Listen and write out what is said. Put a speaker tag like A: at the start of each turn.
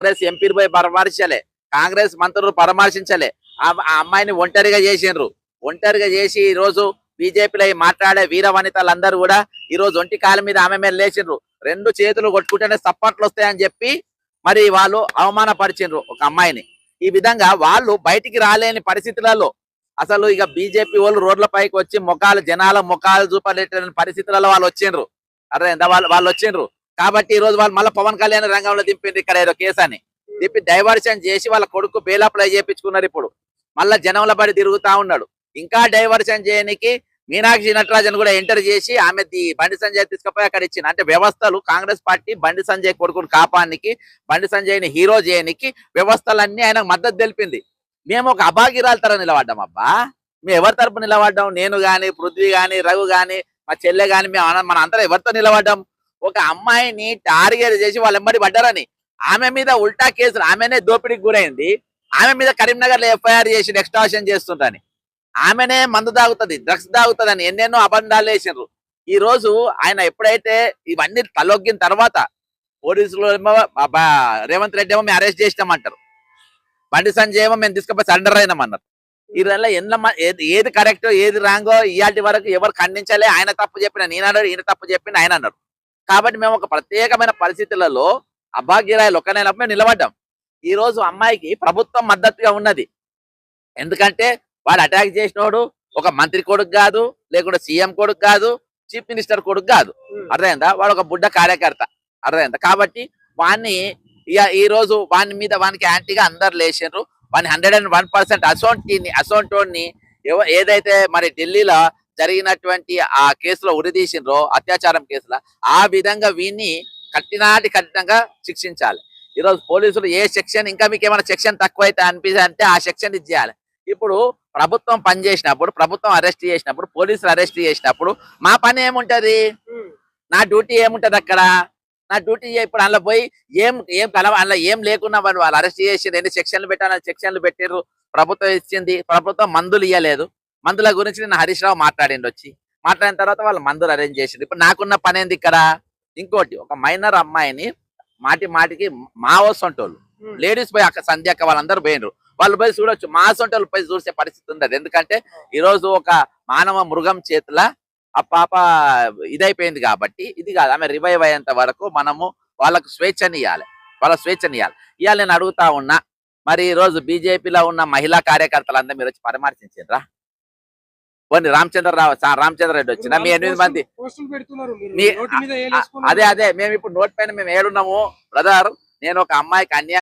A: కాంగ్రెస్ ఎంపీలు పోయి పరామర్శించలే, కాంగ్రెస్ మంత్రులు పరామర్శించలే. ఆ అమ్మాయిని ఒంటరిగా చేసిండ్రు. ఒంటరిగా చేసి ఈ రోజు బీజేపీలో మాట్లాడే వీర వనితలందరూ కూడా ఈ రోజు ఒంటి కాల మీద ఆమె మీద లేచిండ్రు. రెండు చేతులు కొట్టుకుంటేనే సప్పట్లు వస్తాయని చెప్పి మరి వాళ్ళు అవమానపరిచిండ్రు ఒక అమ్మాయిని. ఈ విధంగా వాళ్ళు బయటికి రాలేని పరిస్థితులలో అసలు ఇక బీజేపీ వాళ్ళు రోడ్ల పైకి వచ్చి జనాల ముఖాలు చూపలేని పరిస్థితులలో వాళ్ళు వచ్చిండ్రు. అరే వాళ్ళు వచ్చిండ్రు కాబట్టి ఈ రోజు వాళ్ళు మళ్ళీ పవన్ కళ్యాణ్ రంగంలో దింపిండ్రు. ఇక్కడ ఏదో కేసు అని దింపి డైవర్షన్ చేసి వాళ్ళ కొడుకు బెయిల్ అప్లై చేయించుకున్నారు. ఇప్పుడు మళ్ళా జనంలో పడి తిరుగుతా ఉన్నాడు. ఇంకా డైవర్షన్ చేయడానికి మీనాక్షి నటరాజన్ కూడా ఎంటర్ చేసి ఆమె బండి సంజయ్ తీసుకుపోయి అక్కడ ఇచ్చింది. అంటే వ్యవస్థలు కాంగ్రెస్ పార్టీ బండి సంజయ్ కొడుకుని కాపానికి, బండి సంజయ్ని హీరో చేయడానికి వ్యవస్థలన్నీ ఆయనకు మద్దతు తెలిపింది. మేము ఒక అభాగిరాల తర నిలబడ్డాం. అబ్బా మేము ఎవరి తరపు నిలబడ్డాం? నేను గాని, పృథ్వీ గాని, రఘు గాని, మా చెల్లె గాని, మేము మన అందరం ఎవరితో నిలబడ్డాం? ఒక అమ్మాయిని టార్గెట్ చేసి వాళ్ళు ఎంబడి పడ్డారని ఆమె మీద ఉల్టా కేసులు, ఆమెనే దోపిడీకి గురైంది. ఆమె మీద కరీంనగర్ లో ఎఫ్ఐఆర్ చేసి ఎక్స్టార్షన్ చేస్తుంటని, ఆమెనే మందు తాగుతుంది, డ్రగ్స్ తాగుతుంది అని ఎన్నెన్నో అబంధాలు వేసిండ్రు. ఈ రోజు ఆయన ఎప్పుడైతే ఇవన్నీ తలొగ్గిన తర్వాత పోలీసులు రేవంత్ రెడ్డి ఏమో మేము అరెస్ట్ చేసినామంటారు, బండి సంజయ్ ఏమో మేము తీసుకుపోయి సరెండర్ అయినామన్నారు. ఈ వల్ల ఏది కరెక్ట్ ఏది రాంగో ఇయాటి వరకు ఎవరు ఖండించలే. ఆయన తప్పు చెప్పిన నేనన్నాడు, ఈయన తప్పు చెప్పిన ఆయన అన్నారు. కాబట్టి మేము ఒక ప్రత్యేకమైన పరిస్థితులలో అభాగ్యరాయలు ఒక్కనైనప్పుడు మేము నిలబడ్డాం. ఈ రోజు అమ్మాయికి ప్రభుత్వం మద్దతుగా ఉన్నది. ఎందుకంటే వాడు అటాక్ చేసినోడు ఒక మంత్రి కొడుకు కాదు, లేకుంటే సీఎం కొడుకు కాదు, చీఫ్ మినిస్టర్ కొడుకు కాదు. అర్థమైందా? వాడు ఒక బుడ్డ కార్యకర్త. అర్థమైందా? కాబట్టి వాడిని ఈ రోజు వానికి యాంటీగా అందరు లేచారు. వాడిని 101% అసోంటోని ఏదైతే మరి ఢిల్లీలో జరిగినటువంటి ఆ కేసులో ఉరిదీసిండ్రో, అత్యాచారం కేసులో, ఆ విధంగా వీన్ని కఠినంగా శిక్షించాలి. ఈరోజు పోలీసులు ఏ సెక్షన్, ఇంకా మీకు ఏమైనా సెక్షన్ తక్కువైతే అనిపిస్తే అంటే ఆ సెక్షన్ ఇచ్చేయాలి. ఇప్పుడు ప్రభుత్వం పనిచేసినప్పుడు, ప్రభుత్వం అరెస్ట్ చేసినప్పుడు, పోలీసులు అరెస్ట్ చేసినప్పుడు మా పని ఏముంటది? నా డ్యూటీ ఏముంటది అక్కడ? నా డ్యూటీ ఇప్పుడు అందులో పోయి అందులో ఏం లేకున్నా వాళ్ళు అరెస్ట్ చేసి 2 సెక్షన్లు పెట్టాలని సెక్షన్లు పెట్టారు. ప్రభుత్వం ఇచ్చింది, ప్రభుత్వం మందులు ఇవ్వలేదు. మందుల గురించి నేను హరీష్ రావు మాట్లాడిండు. మాట్లాడిన తర్వాత వాళ్ళు మందులు అరేంజ్ చేసిండు. ఇప్పుడు నాకున్న పని ఏంది ఇక్కడ? ఇంకోటి, ఒక మైనర్ అమ్మాయిని మాటికి మా వస్తుంటోళ్ళు లేడీస్ పోయి అక్కడ సంధ్యక్క వాళ్ళందరూ పోయినరు. వాళ్ళు పోయి చూడొచ్చు, మా సొంటోళ్ళు పోయి చూసే పరిస్థితి ఉండదు. ఎందుకంటే ఈరోజు ఒక మానవ మృగం చేతుల ఆ పాప ఇదైపోయింది. కాబట్టి ఇది కాదు, ఆమె రివైవ్ అయ్యేంత వరకు మనము వాళ్ళకు స్వేచ్ఛనియాలి. ఇవాళ నేను అడుగుతా ఉన్నా, మరి ఈ రోజు బీజేపీలో ఉన్న మహిళా కార్యకర్తలందరూ మీరు వచ్చి పరామర్శించారా? పోనీ రామచంద్ర రెడ్డి వచ్చిన మీ 8 మంది అదే మేము ఇప్పుడు నోట్ పైన మేము ఏడున్నాము బ్రదర్. నేను ఒక అమ్మాయికి అన్యాయం